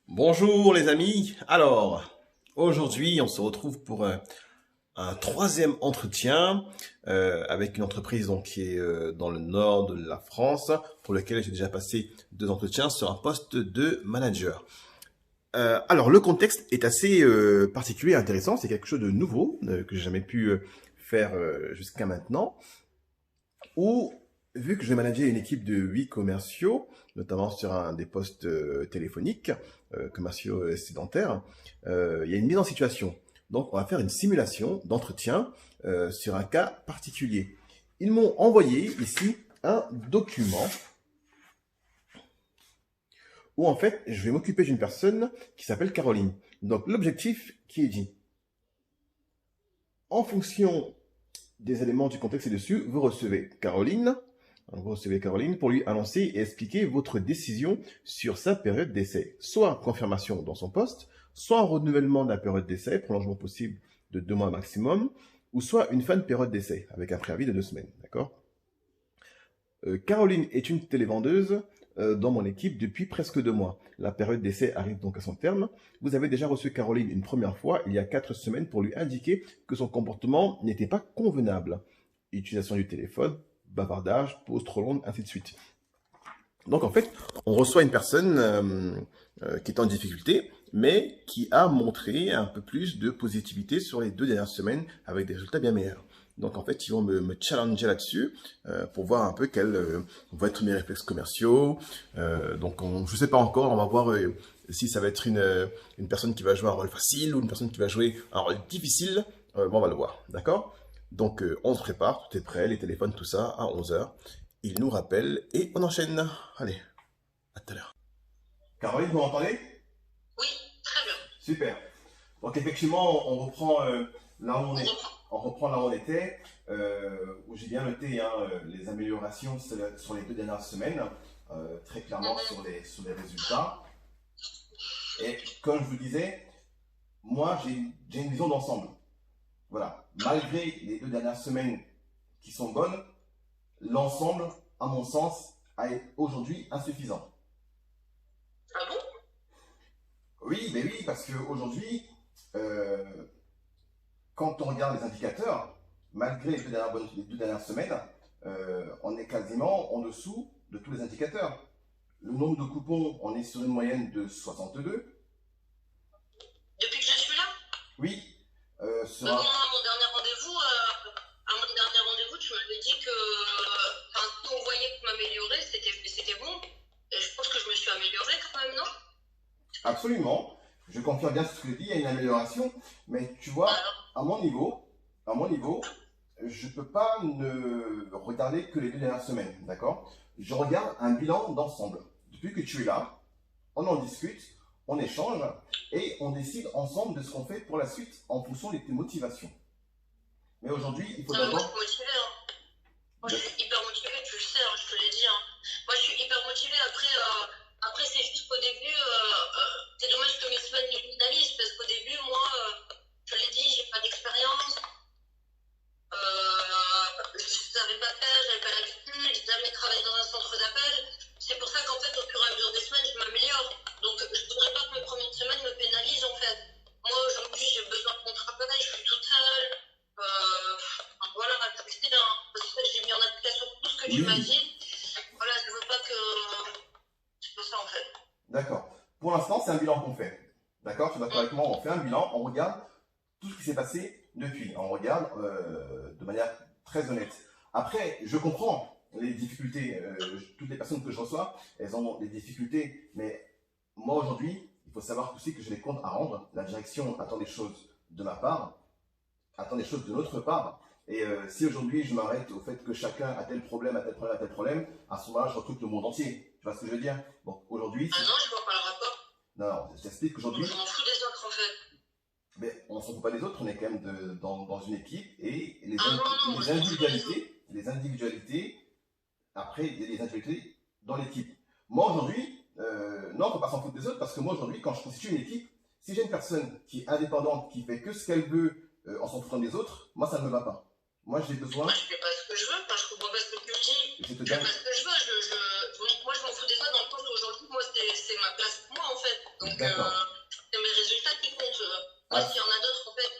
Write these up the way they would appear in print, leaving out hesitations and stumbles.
Bonjour les amis. Alors, aujourd'hui, on se retrouve pour un troisième entretien avec une entreprise donc qui est dans le nord de la France, pour lequel j'ai déjà passé deux entretiens sur un poste de manager. Alors, le contexte est assez particulier et intéressant. C'est quelque chose de nouveau que j'ai jamais pu faire jusqu'à maintenant. Où, vu que je vais manager une équipe de 8 commerciaux, notamment sur un des postes téléphoniques, commerciaux sédentaires, il y a une mise en situation. Donc, on va faire une simulation d'entretien sur un cas particulier. Ils m'ont envoyé ici un document où, en fait, je vais m'occuper d'une personne qui s'appelle Caroline. Donc, l'objectif qui est dit, en fonction des éléments du contexte ci-dessus, vous recevez Caroline. Vous recevez Caroline pour lui annoncer et expliquer votre décision sur sa période d'essai. Soit confirmation dans son poste, soit un renouvellement de la période d'essai, prolongement possible de 2 mois maximum, ou soit une fin de période d'essai avec un préavis de 2 semaines. D'accord? Caroline est une télévendeuse dans mon équipe depuis presque 2 mois. La période d'essai arrive donc à son terme. Vous avez déjà reçu Caroline une première fois il y a 4 semaines pour lui indiquer que son comportement n'était pas convenable. Utilisation du téléphone, bavardage, pause trop longue, ainsi de suite. Donc en fait, on reçoit une personne qui est en difficulté, mais qui a montré un peu plus de positivité sur les 2 dernières semaines avec des résultats bien meilleurs. Donc en fait, ils vont me challenger là-dessus pour voir un peu quels vont être mes réflexes commerciaux. Je ne sais pas encore, on va voir si ça va être une personne qui va jouer un rôle facile ou une personne qui va jouer un rôle difficile. On va le voir, d'accord? Donc on se prépare, tout est prêt, les téléphones, tout ça, à 11 h. Il nous rappelle et on enchaîne. Allez, à tout à l'heure. Caroline, vous m'entendez? Oui, très bien. Super. Donc effectivement, on reprend là où on On est. reprend. On reprend là où on était, où j'ai bien noté hein, les améliorations sur les 2 dernières semaines, très clairement sur les résultats. Et comme je vous disais, moi j'ai une vision d'ensemble. Voilà. Malgré les 2 dernières semaines qui sont bonnes, l'ensemble, à mon sens, est aujourd'hui insuffisant. Ah bon? Oui, mais oui, parce qu'aujourd'hui, euh, quand on regarde les indicateurs, malgré les 2 dernières semaines, on est quasiment en dessous de tous les indicateurs. Le nombre de coupons, on est sur une moyenne de 62. Depuis que je suis là? Oui, sur Moi, un... à mon dernier rendez-vous, tu m'avais dit que si on voyait que m'améliorer, c'était bon. Et je pense que je me suis améliorée quand même, non? Absolument, je confirme bien ce que je dis, il y a une amélioration, mais tu vois, Alors, à mon niveau, je ne peux pas ne regarder que les 2 dernières semaines, d'accord? Je regarde un bilan d'ensemble. Depuis que tu es là, on en discute, on échange et on décide ensemble de ce qu'on fait pour la suite en fonction de tes motivations. Mais aujourd'hui, il faut moi, je suis d'abord... motivée, hein. Moi, je suis hyper motivée, tu le sais, hein, je te l'ai dit, hein. Moi, je suis hyper motivée. Après c'est juste qu'au début, c'est dommage que mes semaines me pénalisent parce qu'au début, moi, je te l'ai dit, j'ai pas d'expérience. Je ne savais pas faire, j'avais pas l'habitude, j'ai jamais travaillé dans un centre d'appel. C'est pour ça qu'en fait, au fur et à mesure des semaines, je m'améliore. Donc, je ne voudrais pas que mes premières semaines me pénalisent en fait. Moi, aujourd'hui, j'ai besoin de mon travail, je suis toute seule. Voilà, tu sais, hein, parce que j'ai mis en application tout ce que tu m'as Oui, dit. Voilà, je ne veux pas que. C'est pas ça en fait. d'accord. Pour l'instant, c'est un bilan qu'on fait. D'accord? Tu es d'accord avec moi? On fait un bilan, on regarde tout ce qui s'est passé depuis. On regarde de manière très honnête. Après, je comprends les difficultés. Toutes les personnes que je reçois, elles ont des difficultés. Mais moi, aujourd'hui, il faut savoir aussi que j'ai des comptes à rendre. La direction attend des choses de ma part, attend des choses de notre part. Et si aujourd'hui je m'arrête au fait que chacun a tel problème, a tel problème, a tel problème, à ce moment-là, je recrute le monde entier. Tu vois ce que je veux dire? Donc aujourd'hui, Ah non, je vois pas le rapport. non, non, je t'explique Donc, qu'aujourd'hui, je m'en fous des autres en fait. mais on ne s'en fout pas des autres, on est quand même dans une équipe et Ah non, non, moi, les je m'en fous des autres. individualités, après, il y a des individualités dans l'équipe. Moi aujourd'hui, non, on ne peut pas s'en foutre des autres parce que moi aujourd'hui, quand je constitue une équipe, si j'ai une personne qui est indépendante, qui fait que ce qu'elle veut en s'en foutant des autres, moi ça ne me va pas. Moi j'ai besoin, Moi, je fais pas ce que je veux, enfin, je comprends pas ce que tu me dis. je te Je fais donne, pas ce que je veux. Moi, je m'en fous des autres dans le sens où aujourd'hui, moi, c'est ma place pour moi, en fait. Donc, D'accord. c'est mes résultats qui comptent. Moi, Ah, s'il y en a d'autres, en fait,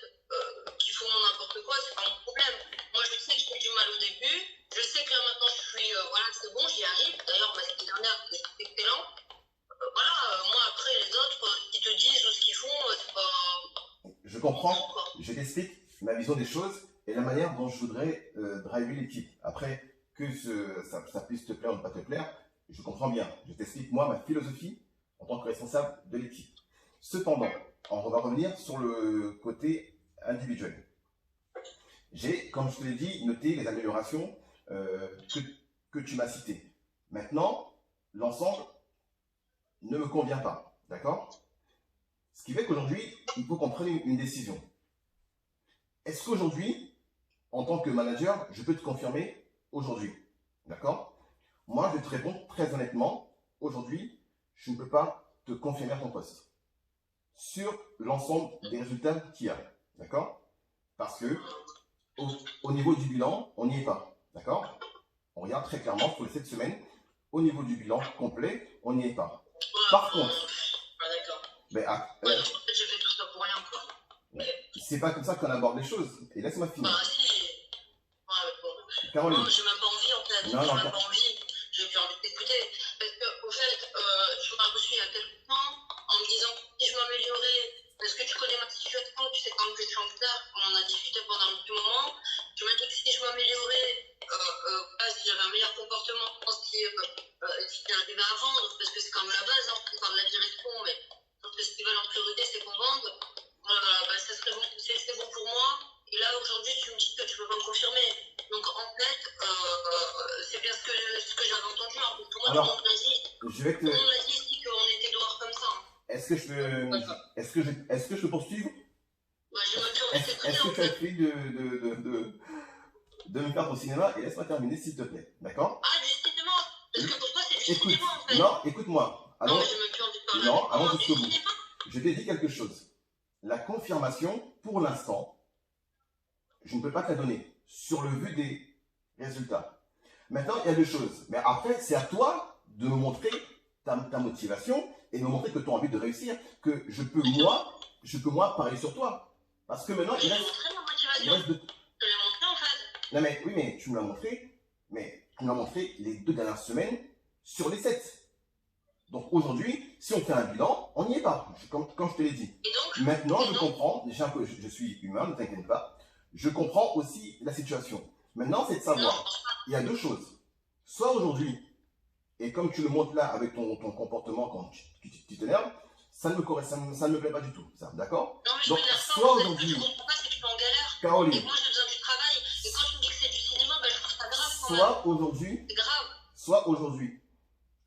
qui font n'importe quoi, c'est pas mon problème. Moi, je sais que j'ai eu du mal au début. Je sais que là, maintenant, je suis, voilà, c'est bon, j'y arrive. D'ailleurs, ma semaine dernière, c'était excellent. Voilà, moi, après, les autres, ce qu'ils te disent ou ce qu'ils font, c'est pas... je comprends. Je t'explique ma vision des choses et la manière dont je voudrais driver l'équipe. Après, que ça puisse te plaire ou ne pas te plaire, je comprends bien. Je t'explique, moi, ma philosophie en tant que responsable de l'équipe. Cependant, on va revenir sur le côté individuel. J'ai, comme je te l'ai dit, noté les améliorations que tu m'as citées. Maintenant, l'ensemble ne me convient pas. D'accord? Ce qui fait qu'aujourd'hui, il faut qu'on prenne une décision. Est-ce qu'aujourd'hui, en tant que manager, je peux te confirmer aujourd'hui? D'accord? Moi, je vais te répondre très honnêtement. Aujourd'hui, je ne peux pas te confirmer à ton poste sur l'ensemble des résultats qu'il y a. D'accord? Parce que au niveau du bilan, on n'y est pas. D'accord? On regarde très clairement pour les 7 semaines. Au niveau du bilan complet, on n'y est pas. Par contre, d'accord. Ben, Ouais, donc, en fait, j'ai fait tout ça pour rien, quoi. c'est pas comme ça qu'on aborde les choses. Et laisse-moi finir. Bah, si. Ouais, bon. Caroline. Non, j'ai même pas envie, en fait. Non, J'ai non, même pas envie. J'ai plus envie de t'écouter. Parce que, au fait, tu m'as reçu il y a quelques temps en me disant si je m'améliorais, parce que tu connais ma situation, tu sais quand même que je suis en retard, on en a discuté pendant un petit moment. Tu m'as dit que si je m'améliorais, si j'avais un meilleur comportement, si j'arrivais à vendre, parce que c'est quand même la base, hein, on parle de la direction, mais je pense que ce qu'ils veulent en priorité, c'est qu'on vende. Ça serait bon, c'est bon pour moi. Et là, aujourd'hui, tu me dis que tu peux pas me confirmer. Donc, en fait, c'est bien ce que j'avais entendu. Hein, parce que moi, Alors, tout le monde l'a dit. je vais te... Tout le monde l'a dit ici qu'on était dehors comme ça. Hein. Est-ce que je peux... Est-ce que je peux poursuivre? Bah, j'ai même plus envie de t'écouter, Est-ce que en tu as fait. fini de me faire ton cinéma? Et laisse-moi terminer, s'il te plaît. D'accord? Ah, du cinéma. Parce que pour toi, c'est du Écoute, cinéma, en fait. non, écoute-moi. Non, mais j'ai même plus envie de parler Non, avec allons toi. Du jusqu'au bout. cinéma. Je t'ai dit quelque chose. La confirmation, pour l'instant, je ne peux pas te la donner sur le vu des résultats. Maintenant, il y a deux choses. Mais après, c'est à toi de me montrer ta motivation et de me montrer que tu as envie de réussir, que je peux moi parier sur toi. Parce que maintenant, Je l'ai montré, ma motivation. Je l'ai montré, en fait. Non, mais oui, mais tu me l'as montré. Mais tu me l'as montré les 2 dernières semaines sur les 7. Donc aujourd'hui, si on fait un bilan, on n'y est pas, comme je te l'ai dit. Et donc, maintenant, je comprends, déjà que je suis humain, ne t'inquiète pas, je comprends aussi la situation. Maintenant, c'est de savoir, il y a deux choses. Soit aujourd'hui, et comme tu le montres là avec ton comportement quand tu t'énerves, ça ne me plaît pas du tout, ça, d'accord? Non, mais je Donc, m'énerve pas, soit en fait. Ce que aujourd'hui, tu comprends pas, c'est que je suis en galère. Caroline, Et que moi, j'ai besoin du travail. Et quand tu me dis que c'est du cinéma, ben, je trouve ça grave, quand même. soit aujourd'hui, C'est grave. soit aujourd'hui,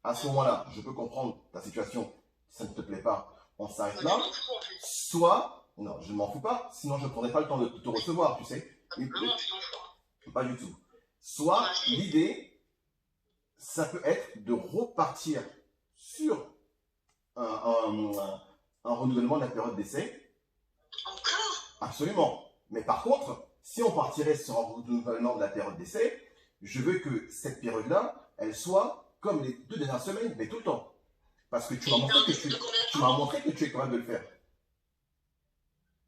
à ce moment-là, je peux comprendre ta situation, ça ne te plaît pas, on s'arrête Moi, là. je m'en fous, en fait. Soit, non, je ne m'en fous pas, sinon je ne prendrais pas le temps de te recevoir, tu sais. Non, je m'en fous. Pas du tout. Soit, Ouais, si. l'idée, ça peut être de repartir sur un renouvellement de la période d'essai. Encore? Absolument. Mais par contre, si on partirait sur un renouvellement de la période d'essai, je veux que cette période-là, elle soit comme les 2 dernières semaines, mais tout le temps. Parce que tu m'as montré que tu es capable de le faire.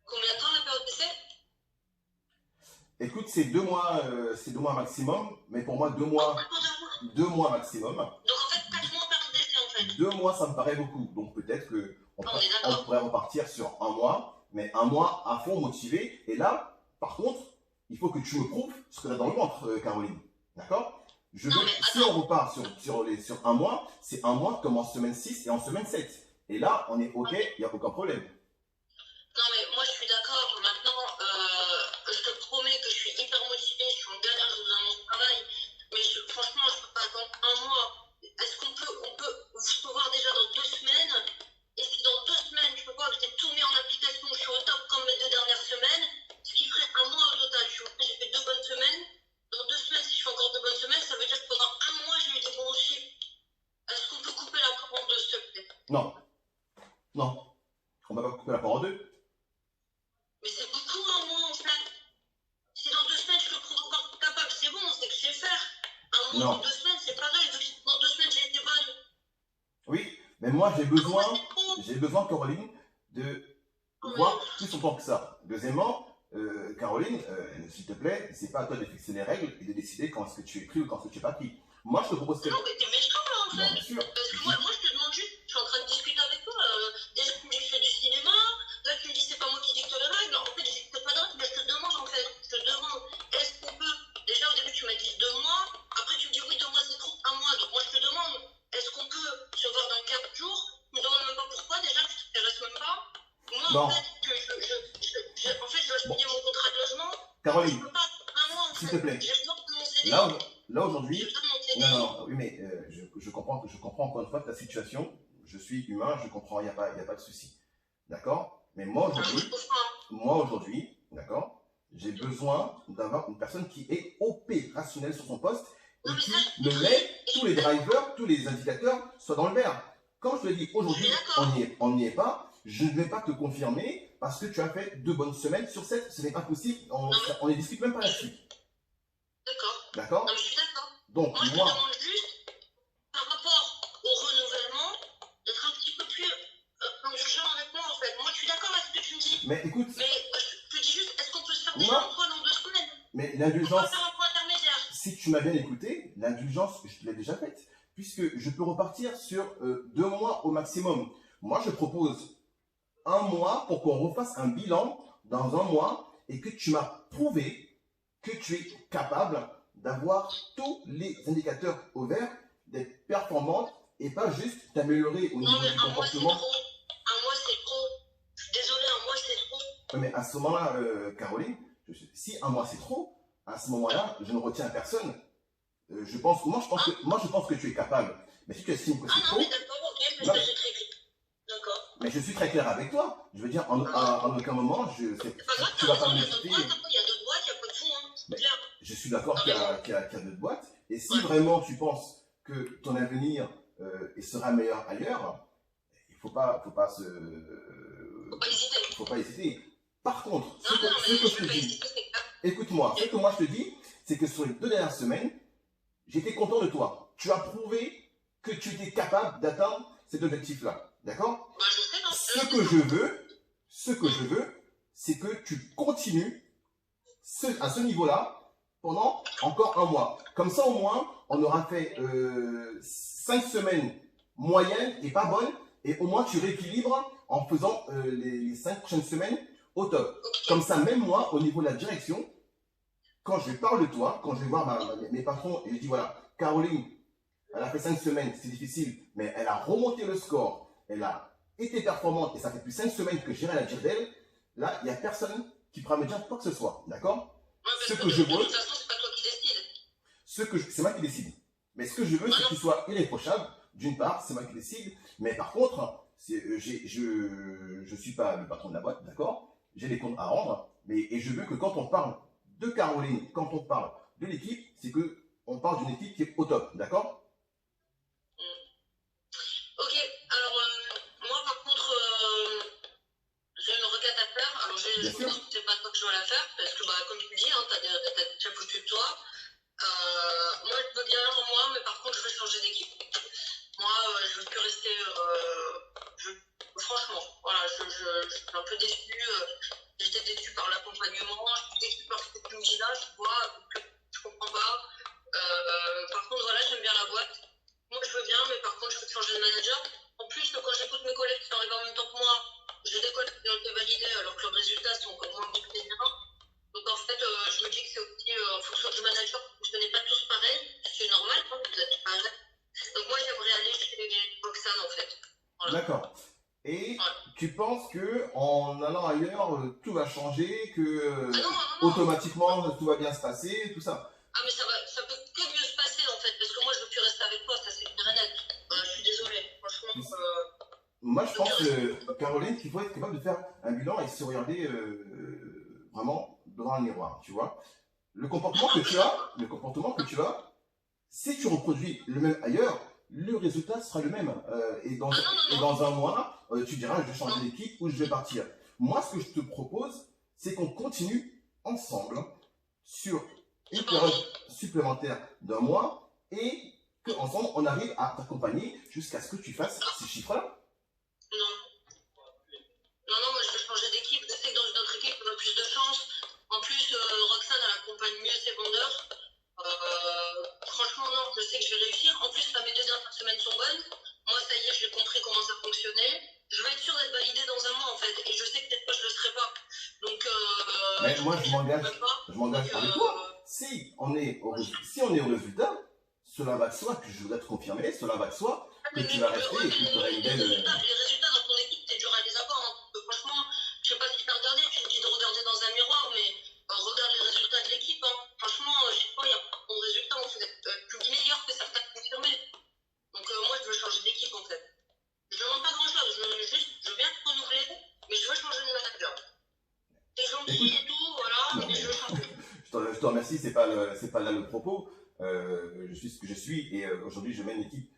Combien de temps la période d'essai? Écoute, c'est 2 mois, maximum, mais pour moi, 2 mois, 2 mois maximum. Donc en fait, 4 mois période d'essai en fait. 2 mois, ça me paraît beaucoup. Donc peut-être qu'on pourrait repartir sur 1 mois, mais 1 mois à fond motivé. Et là, par contre, il faut que tu me prouves ce que tu as dans le ventre, Caroline. D'accord? Si on repart sur 1 mois, c'est 1 mois comme en semaine 6 et en semaine 7. Et là, on est OK, il n'y a aucun problème. Non mais moi je suis d'accord. Maintenant, je te promets que je suis hyper motivée, je suis en galère, je vous annonce mon travail. Mais franchement, je ne peux pas attendre 1 mois. Est-ce qu'on peut se voir déjà dans 2 semaines? Et si dans 2 semaines, je peux voir que j'ai tout mis en application, je suis au top comme les 2 dernières semaines, ce qui ferait 1 mois au total. J'ai fait 2 bonnes semaines. Dans 2 semaines, si je fais encore 2 bonnes semaines, ça veut dire que pendant 1 mois, j'ai eu des bons chiffres. Est-ce qu'on peut couper la poire en deux, s'il te plaît? Non. Non. On ne va pas couper la poire en deux. Mais c'est beaucoup 1 mois en fait. Si dans 2 semaines, je le prouve encore capable, c'est bon, c'est que je sais faire. 1 mois Non. dans 2 semaines, c'est pareil. Dans 2 semaines, j'ai été bonne. Oui, mais moi j'ai besoin. C'est trop. j'ai besoin, Caroline, de voir plus longtemps que ça. Deuxièmement, Caroline, s'il te plaît, c'est pas à toi de fixer les règles et de décider quand est-ce que tu es pris ou quand est-ce que tu n'es pas pris. Moi, je te propose que... Non, mais t'es méchant là en Non, fait. bien sûr. Parce que moi, je te demande juste, je suis en train de discuter avec toi. Déjà, tu me dis que je fais du cinéma. Là, tu me dis c'est pas moi qui dicte les règles. En fait, je dicte pas de règles, mais je te demande en fait. Je te demande, est-ce qu'on peut. Déjà, au début, tu m'as dit 2 mois. Après, tu me dis oui, 2 mois, c'est trop, 1 mois. Donc, moi, je te demande, est-ce qu'on peut se voir dans 4 jours? Tu me demandes même pas pourquoi. Déjà, tu t'intéresses même pas. Moi, Non. en fait, en fait, je dois signer mon contrat de logement. Caroline, Je peux pas 1 mois en s'il fait. te plaît. J'ai besoin de mon CDI. Là aujourd'hui, J'ai besoin de mon CDI. non, oui, mais je comprends encore une fois ta situation. Je suis humain, je comprends, il n'y a pas de souci. D'accord? Mais moi aujourd'hui, d'accord, j'ai besoin d'avoir une personne qui est opérationnelle sur son poste et qui me met tous les drivers, tous les indicateurs soient dans le vert. Comme je te l'ai dit, aujourd'hui, on n'y est pas. Je ne vais pas te confirmer parce que tu as fait 2 bonnes semaines sur 7. Ce n'est pas possible. On ne discute même pas là-dessus. D'accord. D'accord? Non, mais je suis d'accord. Donc, moi, je te demande juste, par rapport au renouvellement, d'être un petit peu plus indulgent avec moi, en fait. Moi, je suis d'accord avec ce que tu me dis. Mais écoute... Mais je te dis juste, est-ce qu'on peut se faire déjà un point dans 2 semaines? Mais On l'indulgence... peut faire un point intermédiaire. Si tu m'as bien écouté, l'indulgence, je te l'ai déjà faite. Puisque je peux repartir sur 2 mois au maximum. Moi, je propose 1 mois pour qu'on refasse un bilan dans 1 mois et que tu m'as prouvé que tu es capable d'avoir tous les indicateurs au vert, d'être performante et pas juste t'améliorer au niveau du comportement. 1 mois, c'est trop. Je suis désolée, 1 mois, c'est trop. Oui, mais à ce moment-là, Caroline, si 1 mois c'est trop, à ce moment-là, je ne retiens personne. Moi, je pense que tu es capable. Mais si tu estimes que c'est trop... Ah non, mais d'accord, ok, mais je suis très clair. D'accord. Mais je suis très clair avec toi. Je veux dire, en aucun moment, tu vas pas me citer. Il y a 2 boîtes, il n'y a pas de fond. Hein. Clair. Je suis d'accord qu'il y a 2 boîtes. Et si vraiment tu penses que ton avenir sera meilleur ailleurs, il faut pas hésiter. Par contre, ce que je te dis, écoute-moi, ce que moi je te dis, c'est que sur les 2 dernières semaines, j'étais content de toi. Tu as prouvé que tu étais capable d'atteindre cet objectif-là. D'accord? Ce que je veux, c'est que tu continues à ce niveau-là pendant encore 1 mois. Comme ça, au moins, on aura fait 5 semaines moyennes et pas bonnes. Et au moins, tu rééquilibres en faisant les 5 prochaines semaines au top. Comme ça, même moi, au niveau de la direction, quand je parle de toi, quand je vais voir mes patrons et je dis voilà, Caroline, elle a fait 5 semaines, c'est difficile, mais elle a remonté le score, elle a été performante et ça fait plus 5 semaines que j'ai rien à dire d'elle, là, il n'y a personne qui pourra me dire quoi que ce soit, d'accord? Ce que je veux, de toute façon, c'est pas toi qui décide. C'est moi qui décide. Mais ce que je veux, c'est que tu sois irréprochable. D'une part, c'est moi qui décide. Mais par contre, je suis pas le patron de la boîte, d'accord? J'ai des comptes à rendre. Et je veux que quand on parle de Caroline, quand on parle de l'équipe, c'est que on parle d'une équipe qui est au top, d'accord? Ok, alors moi par contre, j'ai une requête à faire. Alors je pense que c'est pas toi que je dois la faire, parce que comme tu le dis, hein, t'as déjà foutu de toi. Moi je veux bien moi, mais par contre je veux changer d'équipe. Moi je veux plus rester. Franchement, voilà, je suis un peu déçue. J'étais déçue par l'accompagnement, je suis déçue par ce que tu me dis là, je vois, je comprends pas. Par contre, voilà, j'aime bien la boîte. Moi, je veux bien, mais par contre, je veux changer de manager. En plus, quand j'écoute mes collègues qui sont arrivés en même temps que moi, j'ai des collègues qui ont été validés alors que leurs résultats sont encore moins bons que les miens. Donc, en fait, je me dis que c'est aussi en fonction du manager. Vous n'êtes pas tous pareils, c'est normal, hein, vous êtes pareils. Donc, moi, j'aimerais aller chez Roxane, en fait. Voilà. D'accord. Et tu penses que en allant ailleurs, tout va changer, que automatiquement tout va bien se passer, tout ça? Ah, mais ça peut que mieux se passer en fait, parce que moi je veux plus rester avec toi, ça c'est clair et net. Je suis désolée, franchement. Moi je pense, Caroline, qu'il faut être capable de faire un bilan et se regarder vraiment devant un miroir, tu vois. Le comportement que tu as, si tu reproduis le même ailleurs, le résultat sera le même. Et dans 1 mois, tu diras, je vais changer d'équipe ou je vais partir. Moi, ce que je te propose, c'est qu'on continue ensemble sur une période supplémentaire d'1 mois et qu'ensemble, on arrive à t'accompagner jusqu'à ce que tu fasses ces chiffres-là. Non. Mais moi, je m'engage, même pas. je m'engage Donc, avec toi. Si on est si on est au résultat, cela va de soi que je voudrais te confirmer, cela va de soi que tu vas rester et que tu auras une belle. Les résultats dans ton équipe, c'est dur à les avoir. Hein. Franchement, je sais pas si tu as regardé, tu me dis de regarder dans un miroir, mais regarde les résultats de l'équipe. Hein. Franchement, je sais pas, il y a pas de bons résultats. En fait. Plus meilleur que certains confirmés. Donc, moi, je veux changer d'équipe en fait. Je ne demande pas grand chose, je viens te renouveler, mais je veux changer de manager. T'es gentil et tout, voilà, Non, mais je veux changer. je te remercie, c'est pas là le propos. Je suis ce que je suis et aujourd'hui je mène l'équipe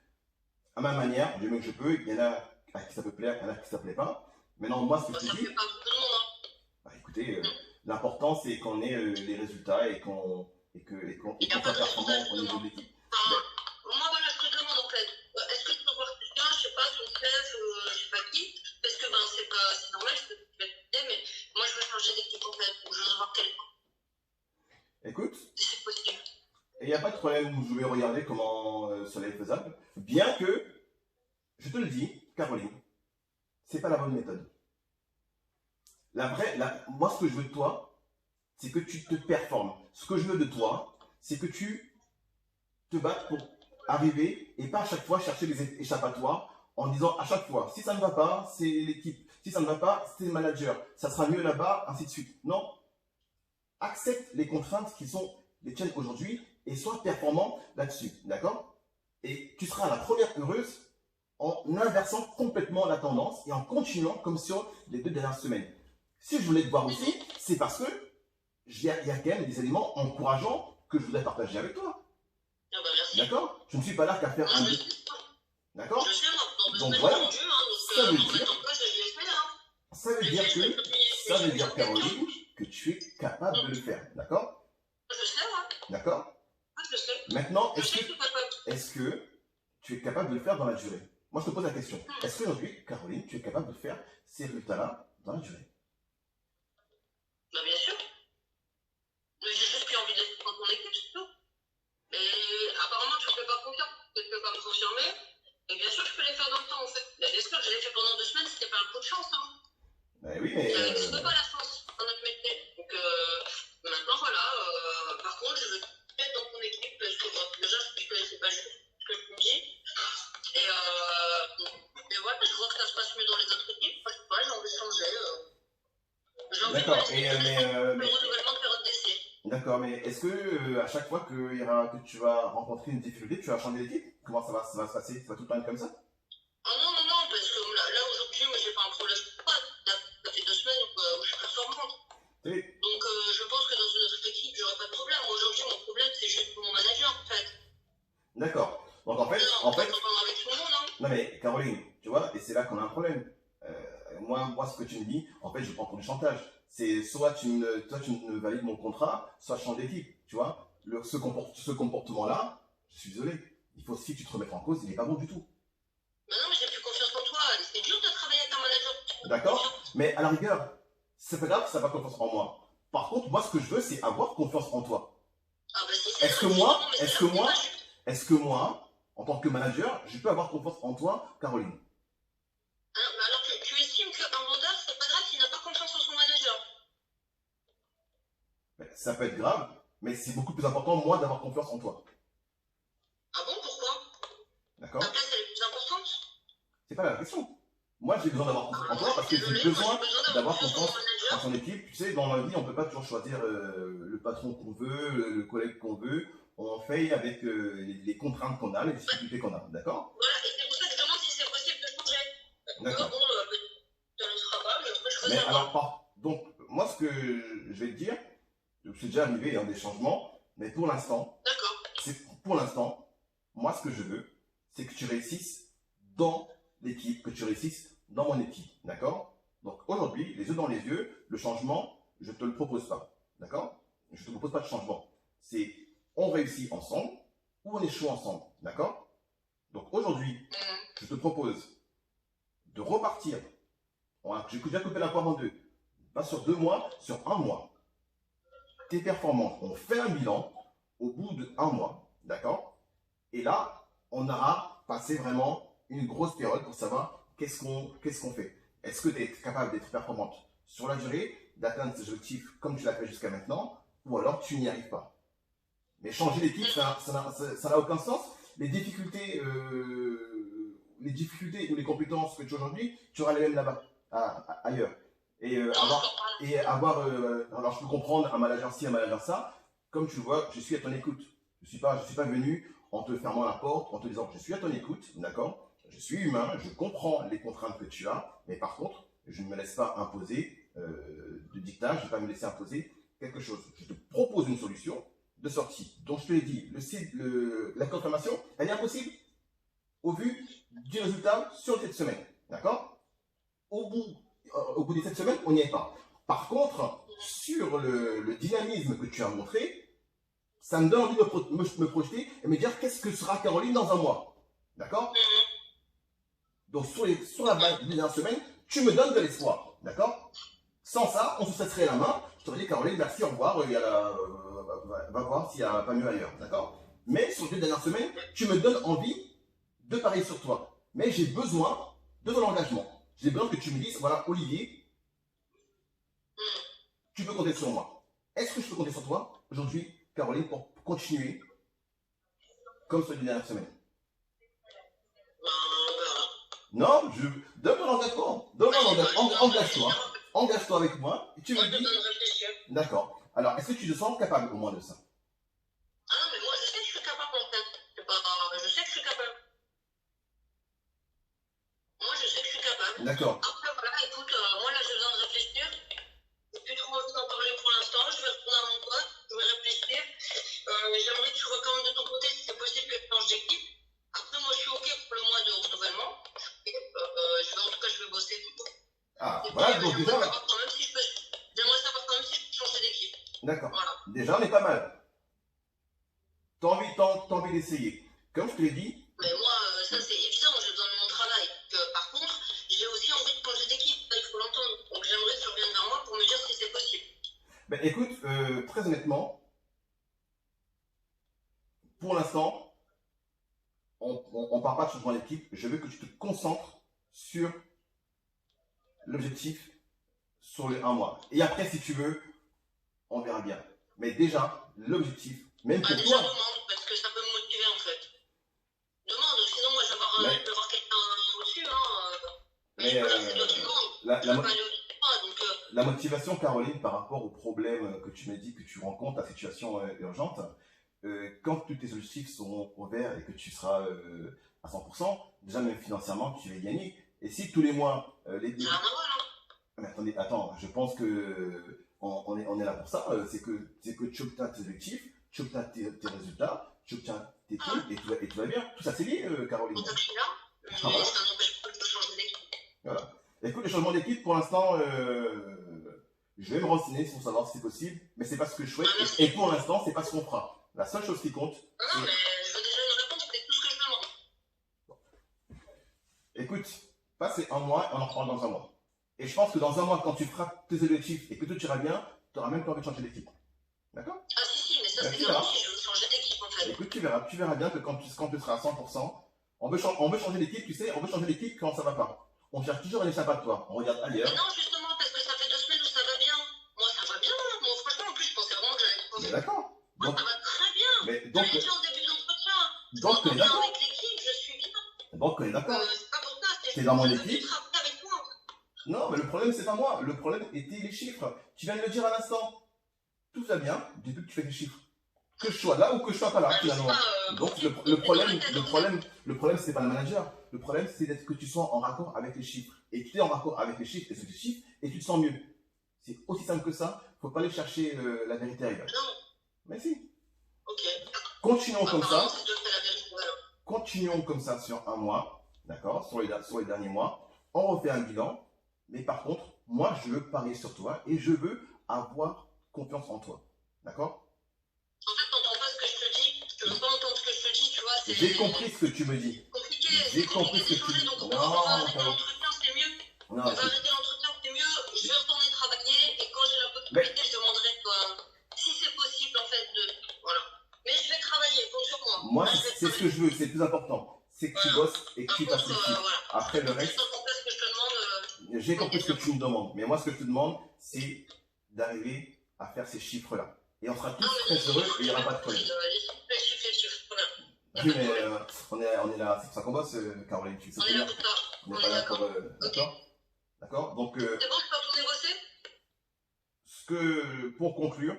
à ma manière, du mieux que je peux. Il y en a à qui ça peut plaire, il y en a à qui ça plaît pas. Maintenant, moi, ce que je Ça te fait dis, pas beaucoup de monde. Hein. bah, écoutez, l'important c'est qu'on ait les résultats et qu'on Il n'y a pas soit de performant résultat, au niveau justement. de l'équipe. Enfin, moi, voilà, je te demande en fait, est-ce que tu peux voir quelqu'un, je sais pas, ton chef, je sais pas qui, parce que ben, c'est normal, je peux te dire, mais moi, je veux changer d'équipe en fait, ou je veux voir quelqu'un, Écoute, si c'est possible. il n'y a pas de problème, je vais regarder comment cela est faisable. Bien que, je te le dis, Caroline, c'est pas la bonne méthode. Moi, ce que je veux de toi, c'est que tu te performes. Ce que je veux de toi, c'est que tu te battes pour arriver et pas à chaque fois chercher des échappatoires en disant à chaque fois, si ça ne va pas, c'est l'équipe. Si ça ne va pas, c'est le manager. Ça sera mieux là-bas, ainsi de suite. Non. Accepte les contraintes qui sont les tiennes aujourd'hui et sois performant là-dessus. D'accord? Et tu seras la première heureuse en inversant complètement la tendance et en continuant comme sur les 2 dernières semaines. Si je voulais te voir aussi, c'est parce que il y a quand même des éléments encourageants que je voudrais partager avec toi. Ah bah merci. D'accord? Je ne suis pas là qu'à faire un but. D'accord? Je sais, moi, Donc voilà. rendu, hein, Ça veut donc, dire, en poche, je l'ai fait, hein. ça veut dire, Caroline, que tu es capable de le faire. D'accord? Je sais, ouais. D'accord? Je sais. Maintenant, Je sais que tu peux pas. est-ce que tu es capable de le faire dans la durée? Moi, je te pose la question. Est-ce qu'aujourd'hui, Caroline, tu es capable de faire ces résultats-là dans la durée? Bah, bien sûr. Mais j'ai juste plus envie d'être dans ton équipe, c'est tout. Mais apparemment, tu ne fais pas confiance. Tu ne peux pas me confirmer. Et bien sûr, je peux les faire dans le temps, en fait. Bien sûr, je l'ai fait pendant 2 semaines, c'était pas un coup de chance. Hein. Ben oui, mais. Ça n'existe pas la chance dans notre métier. Donc maintenant, voilà. Par contre, je veux être dans ton équipe parce que déjà, je connaissais pas juste ce que tu me dis. Et voilà, je vois que ça se passe mieux dans les autres équipes. Moi, je sais pas, j'ai envie de changer. J'ai envie D'accord. de le renouvellement de période d'essai. D'accord, mais est-ce que à chaque fois que tu vas rencontrer une difficulté, tu vas changer d'équipe? Comment ça va se passer? Ça va tout le temps être comme ça? Ah non, parce que là aujourd'hui, moi, j'ai pas un problème. Ça fait 2 semaines où je suis performante. Oui. Donc, je pense que dans une autre équipe, j'aurais pas de problème. Aujourd'hui, mon problème, c'est juste mon manager, en fait. D'accord. Donc en fait, avec tout le monde, hein. non mais Caroline, tu vois, et c'est là qu'on a un problème. Moi, ce que tu me dis, en fait, je prends pour du chantage. C'est soit tu ne valides mon contrat, soit je change d'équipe. Tu vois, ce comportement-là, je suis désolé. Il faut aussi que tu te remettes en cause. Il n'est pas bon du tout. Mais non, mais j'ai plus confiance en toi. C'est dur de travailler avec un manager. D'accord. Mais à la rigueur, c'est pas grave que ça n'a pas confiance en moi. Par contre, moi, ce que je veux, c'est avoir confiance en toi. Ah bah si, Est-ce que moi, en tant que manager, je peux avoir confiance en toi, Caroline? Mais alors, tu estimes qu'un vendeur, c'est pas grave s'il n'a pas confiance en son manager? Ça peut être grave, mais c'est beaucoup plus important, moi, d'avoir confiance en toi. Ah bon, pourquoi? D'accord? Ta place, elle est plus importante? C'est pas la question. Moi, j'ai besoin d'avoir confiance en toi parce que j'ai besoin d'avoir confiance en ton équipe. Tu sais, dans la vie, on ne peut pas toujours choisir le patron qu'on veut, le collègue qu'on veut. On fait avec les contraintes qu'on a, les difficultés qu'on a. D'accord? Voilà, et c'est pour ça que je demande si c'est possible de changer. D'accord. Bon, ça ne sera pas, mais après, je veux Mais savoir. alors, donc, moi, ce que je vais te dire, c'est déjà arrivé des changements, mais pour l'instant, moi, ce que je veux, c'est que tu réussisses dans l'équipe, que tu réussisses dans mon équipe. D'accord? Donc, aujourd'hui, les yeux dans les yeux, le changement, je ne te le propose pas. D'accord? Je ne te propose pas de changement. C'est on réussit ensemble ou on échoue ensemble. D'accord? Donc, aujourd'hui, je te propose de repartir. J'ai déjà coupé la poire en deux. Pas sur 2 mois, sur 1 mois. Tes performances, on fait un bilan au bout de 1 mois. D'accord? Et là, on aura passé vraiment une grosse période pour savoir qu'est-ce qu'on fait. Est-ce que tu es capable d'être performante sur la durée d'atteindre tes objectifs comme tu l'as fait jusqu'à maintenant, ou alors tu n'y arrives pas. Mais changer d'équipe, ça n'a aucun sens. Les difficultés ou les compétences que tu as aujourd'hui, tu auras les mêmes là-bas, ailleurs. Et alors je peux comprendre un manager ci, un manager ça. Comme tu le vois, je suis à ton écoute. Je suis pas venu en te fermant la porte, en te disant je suis à ton écoute, d'accord? Je suis humain, je comprends les contraintes que tu as, mais par contre, je ne me laisse pas imposer de dictat, je ne vais pas me laisser imposer quelque chose. Je te propose une solution de sortie. Donc je te l'ai dit, la confirmation, elle est impossible au vu du résultat sur cette semaine, d'accord? Au bout de cette semaine, on n'y est pas. Par contre, sur le dynamisme que tu as montré, ça me donne envie de me projeter et me dire qu'est-ce que sera Caroline dans un mois. D'accord? Donc sur la base d'une semaine, tu me donnes de l'espoir. D'accord? Sans ça, on se serrerait la main. Je t'aurais dit Caroline, merci, au revoir, va voir s'il n'y a pas mieux ailleurs. D'accord? Mais sur les 2 dernières semaines, tu me donnes envie de parier sur toi. Mais j'ai besoin de ton engagement. J'ai besoin que tu me dises, voilà, Olivier, tu peux compter sur moi. Est-ce que je peux compter sur toi aujourd'hui, Caroline, pour continuer comme sur les dernières semaines? Non, donne ton engagement. Engage-toi. Engage-toi avec moi. Et tu me dis. D'accord. Alors, est-ce que tu te sens capable au moins de ça? Ah non, mais moi je sais que je suis capable en fait. Je sais que je suis capable. Moi je sais que je suis capable. D'accord. Après voilà, écoute, moi là j'ai besoin de réfléchir. J'ai plus trop envie d'en parler pour l'instant. Je vais retourner à mon poste, je vais réfléchir. J'aimerais que tu vois quand même de ton côté si c'est possible que je change d'équipe. Après moi je suis ok pour le mois de renouvellement. En tout cas je vais bosser. Ah, voilà, donc déjà. J'aimerais savoir quand même si je peux changer d'équipe. D'accord. Voilà. Déjà, on est pas mal. T'as envie d'essayer. Comme je te l'ai dit. Mais moi, ça c'est évident, j'ai besoin de mon travail. Par contre, j'ai aussi envie de changer d'équipe, ça il faut l'entendre. Donc j'aimerais que tu reviennes vers moi pour me dire si c'est possible. Ben écoute, très honnêtement, pour l'instant, on ne parle pas de changement d'équipe. Je veux que tu te concentres sur l'objectif sur le 1 mois. Et après, si tu veux, on verra bien. Mais déjà, l'objectif, même pour déjà, toi. demande, parce que ça peut me motiver en fait. Demande, sinon moi je vais voir quelqu'un au-dessus. Mais je peux dire c'est toi qui demandes. La motivation, Caroline, par rapport au problème que tu m'as dit que tu rencontres, ta situation urgente, quand tous tes objectifs seront au vert et que tu seras à 100%, déjà même financièrement, tu vas gagner. Et si tous les mois, Mais attendez, attends, je pense que on est là pour ça. C'est que tu obtiens tes objectifs, tu obtiens tes résultats, tu obtiens tes trucs et tout va bien. Tout ça, c'est lié, Caroline. C'est ça que je suis là, mais ça n'empêche pas de changer d'équipe. Voilà. Écoute, le changement d'équipe, pour l'instant, je vais me renseigner pour savoir si c'est possible, mais c'est pas ce que je souhaite. Et pour l'instant, c'est pas ce qu'on fera. La seule chose qui compte. Non, mais je veux déjà une réponse, c'est tout ce que je demande. Bon. Écoute, passez 1 mois et on en reparle dans 1 mois. Et je pense que dans 1 mois, quand tu feras tes objectifs et que tout ira bien, tu n'auras même pas envie de changer d'équipe. D'accord? Ah si, mais ça c'est bien si je veux changer d'équipe en fait. Écoute, tu verras bien que quand tu seras à 100%, on veut changer d'équipe, tu sais, on veut changer d'équipe quand ça va pas. On cherche toujours un échappatoire, on regarde ailleurs. Mais non, justement, parce que ça fait 2 semaines où ça va bien. Moi, ça va bien. Moi, franchement, en plus, je pensais vraiment que j'allais Mais d'accord. Moi, ça va très bien. Mais donc, je l'ai dit en début d'entretien. Donc, on est d'accord. Avec l'équipe, je suis bien. Donc, on est d'accord. C'est pas pour ça. T'es dans mon équipe. Tu travailles avec moi. Non, mais le problème, c'est pas moi. Le problème était les chiffres. Tu viens de le dire à l'instant. Tout va bien depuis que tu fais des chiffres. Que je sois là ou que je sois pas là, finalement. Donc, le problème, c'est pas le manager. Le problème, c'est d'être que tu sois en raccord avec les chiffres. Et tu es en raccord avec les chiffres et tu te sens mieux. C'est aussi simple que ça. Faut pas aller chercher la vérité ailleurs. Non. Mais si. Ok. Continuons comme ça. C'est toi qui as la vérité, alors. Continuons comme ça sur 1 mois. D'accord? Sur les derniers mois. On refait un bilan. Mais par contre, moi, je veux parier sur toi et je veux avoir confiance en toi. D'accord? En fait, t'entends pas ce que je te dis. Tu veux pas entendre ce que je te dis, tu vois. J'ai compris ce que tu me dis. Compliqué. J'ai compris ce que tu me dis. Donc, on va arrêter l'entretien, c'est mieux. Non, on va arrêter l'entretien, c'est mieux. Je vais retourner travailler et quand j'ai la possibilité, je demanderai si c'est possible, en fait, de. Voilà. Mais je vais travailler, compte sur moi. Moi, c'est ce que je veux, c'est le plus important. C'est que tu bosses et que tu fasses les chiffres. Après le reste. J'ai compris ce que je te demande. J'ai compris ce que tu me demandes. Mais moi, ce que je te demande, c'est d'arriver à faire ces chiffres-là. Et on sera Non, tous mais très heureux et il n'y aura pas de problème. les chiffres, voilà. Oui, mais on est là, c'est pour ça qu'on bosse, Caroline, tu sais On très est là bien. pour ça. On On n'est est pas là d'accord. pour... Ok. D'accord? D'accord? Donc, C'est bon, je peux retourner bosser? pour conclure,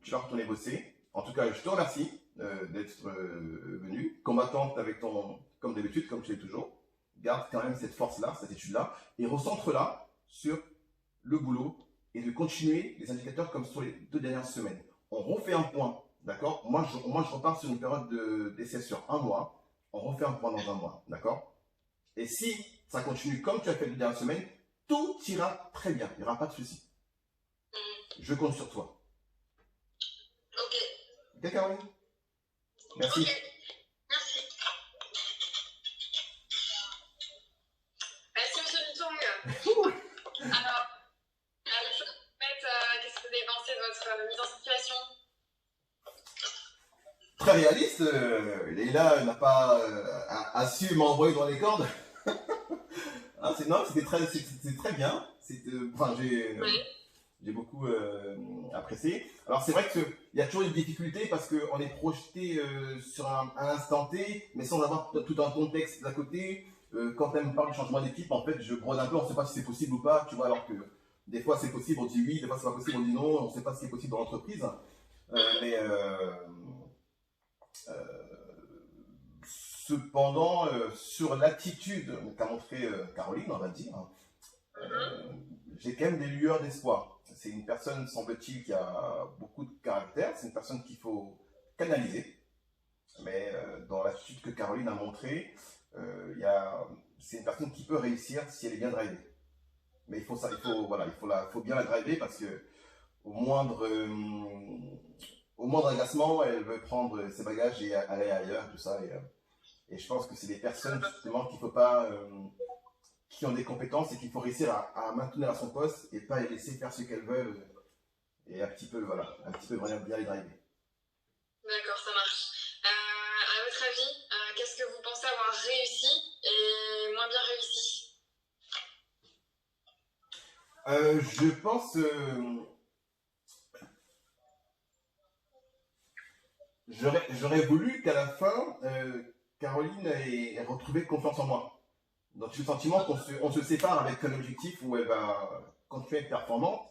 tu vas retourner bosser. En tout cas, je te remercie d'être venu, combattante avec ton, comme d'habitude, comme tu es toujours. Garde quand même cette force-là, cette attitude-là, et recentre-la sur le boulot et de continuer les indicateurs comme sur les 2 dernières semaines. On refait un point, d'accord? Moi, je repars sur une période d'essai sur 1 mois. On refait un point dans 1 mois, d'accord? Et si ça continue comme tu as fait les 2 dernières semaines, tout ira très bien. Il n'y aura pas de souci. Je compte sur toi. Ok. Ok, Caroline? Merci. Ok. Merci. Merci, monsieur Dutung. Alors, qu'est-ce que vous avez pensé de votre mise en situation? Très réaliste. Leïla n'a pas a su m'envoyer dans les cordes. Ah, non, c'était très bien. Enfin, j'ai beaucoup apprécié. Alors c'est vrai qu'il y a toujours une difficulté parce qu'on est projeté sur un instant T, mais sans avoir tout un contexte d'à côté. Quand elle me parle du changement d'équipe, en fait, je brode un peu, on ne sait pas si c'est possible ou pas, tu vois, alors que des fois c'est possible, on dit oui, des fois c'est pas possible, on dit non, on ne sait pas ce qui est possible dans l'entreprise. Mais cependant, sur l'attitude qu'a montré Caroline, on va dire, j'ai quand même des lueurs d'espoir. C'est une personne, semble-t-il, qui a beaucoup de caractère. C'est une personne qu'il faut canaliser. Mais dans l'attitude que Caroline a montrée, c'est une personne qui peut réussir si elle est bien drivée. Mais il faut bien la driver parce que au moindre agacement, elle veut prendre ses bagages et aller ailleurs, tout ça. Et je pense que c'est des personnes justement qu'il ne faut pas qui ont des compétences et qu'il faut réussir à maintenir à son poste et pas les laisser faire ce qu'elles veulent et un petit peu vraiment bien les driver. D'accord, ça marche. À votre avis, qu'est-ce que vous pensez avoir réussi et moins bien réussi? Je pense... j'aurais voulu qu'à la fin, Caroline ait retrouvé confiance en moi. Donc j'ai le sentiment qu'on se sépare avec un objectif où elle va continuer à être performante,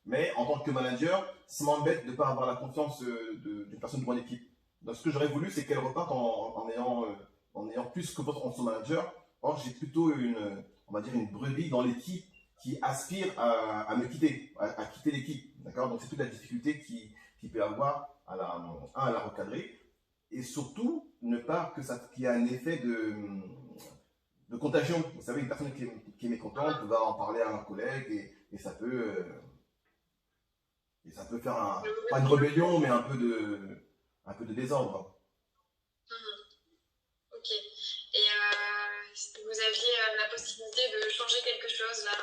mais en tant que manager, ça m'embête de ne pas avoir la confiance d'une personne de mon équipe. Donc ce que j'aurais voulu, c'est qu'elle reparte en ayant plus confiance en son manager. Or, j'ai plutôt on va dire une brebis dans l'équipe qui aspire à me quitter, à quitter l'équipe. D'accord? Donc c'est toute la difficulté qu'il peut avoir à la recadrer. Et surtout, ne pas qu'il y ait un effet de contagion. Vous savez, une personne qui est mécontente va en parler à un collègue et ça peut faire pas une rébellion, mais un peu de désordre. Ok. Et vous aviez la possibilité de changer quelque chose, là,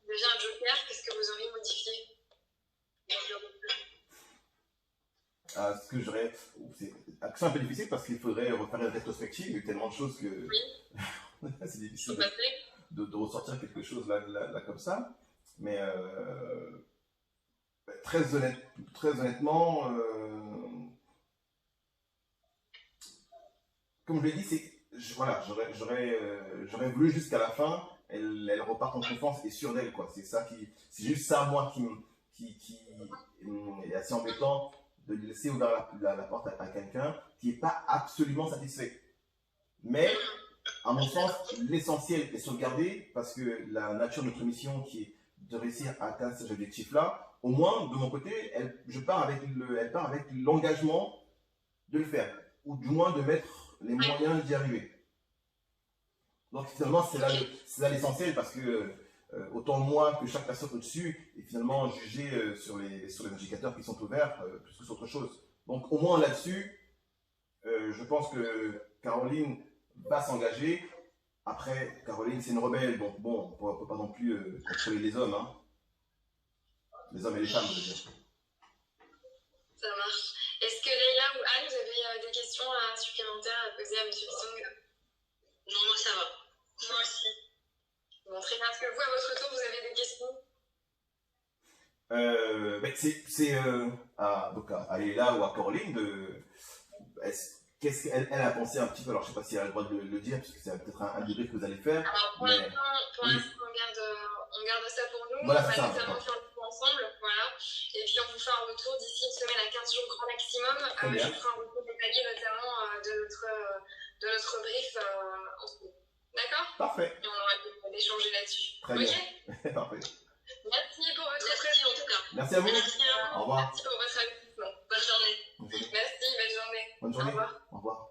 devient un joker, qu'est-ce que vous auriez modifié? Ce que j'aurais. C'est un peu difficile parce qu'il faudrait refaire une rétrospective, il y a eu tellement de choses que. Oui. C'est difficile de ressortir quelque chose là comme ça. Mais très honnêtement, comme je l'ai dit, voilà, j'aurais voulu jusqu'à la fin, elle repart en confiance et sûre d'elle, quoi. C'est juste ça, moi, qui est assez embêtant de laisser ouvrir la porte à quelqu'un qui n'est pas absolument satisfait. Mais, à mon sens, l'essentiel est sauvegardé parce que la nature de notre mission qui est de réussir à atteindre ces objectifs-là, au moins, de mon côté, elle part avec l'engagement de le faire, ou du moins de mettre les moyens d'y arriver. Donc finalement, c'est là l'essentiel parce que autant moi que chaque personne au-dessus est finalement jugé sur les indicateurs qui sont ouverts plus que sur autre chose. Donc au moins là-dessus, je pense que Caroline va s'engager. Après, Caroline, c'est une rebelle, donc bon, on ne peut pas non plus contrôler les hommes. Hein. Les hommes et les femmes, je veux dire. Ça marche. Est-ce que Leïla ou Anne, vous avez des questions supplémentaires à poser à M. Dutung? Non, moi ça va. Moi aussi. Bon, très bien. Est-ce que vous, à votre tour, vous avez des questions? Ben, donc à Léla ou à Caroline qu'est-ce qu'elle a pensé un petit peu, alors je sais pas si elle a le droit de le dire, parce que c'est peut-être un débrief que vous allez faire, Alors pour mais l'instant, oui, on garde ça pour nous. voilà, On c'est va ça, nécessairement d'accord. faire le point ensemble. Voilà. Et puis on vous fait un retour d'ici une semaine à 15 jours grand maximum. Très Je bien, vous ferai un retour détaillé notamment de notre brief ensemble. D'accord? parfait, Et on aura d'échanger là-dessus. très Ok? bien, parfait. Merci pour votre présence en tout cas. Merci à vous, Merci à au vous. revoir. Merci pour votre investissement. Bonne journée. Bonne journée. Merci, bonne journée. Bonne Au journée, revoir. au revoir.